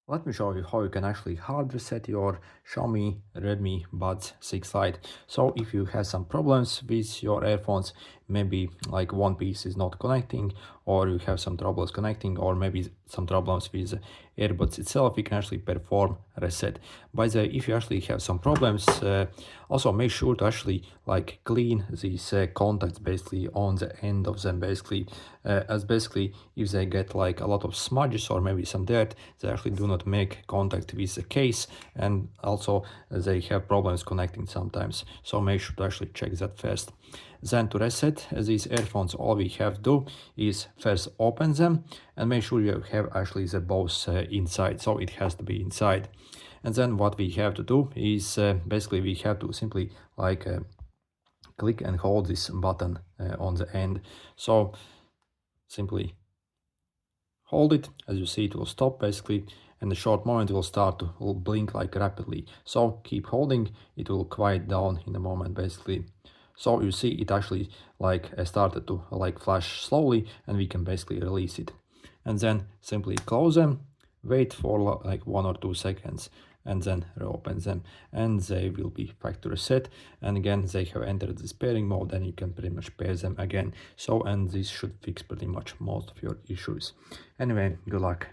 Let me show you how you can actually hard reset your Xiaomi Redmi Buds 6 Lite. So if you have some problems with your earphones, maybe like one piece is not connecting, or you have some troubles connecting, or maybe some problems with earbuds itself, you can actually perform reset. By the way, if you actually have some problems, also make sure to actually like clean these contacts basically on the end of them basically, as basically if they get like a lot of smudges or maybe some dirt, they actually do not make contact with the case, and also they have problems connecting sometimes, so make sure to actually check that first. Then to reset these earphones, all we have to do is first open them and make sure you have actually the both inside, so it has to be inside. And then what we have to do is basically we have to simply like click and hold this button on the end. So simply hold it. As you see, it will stop basically, and the short moment will start to will blink like rapidly. So keep holding, it will quiet down in a moment basically. So you see it actually like started to like flash slowly, and we can basically release it. And then simply close them, wait for like 1 or 2 seconds, and then reopen them, and they will be factory reset. And again, they have entered this pairing mode, and you can pretty much pair them again. So, and this should fix pretty much most of your issues. Anyway, good luck.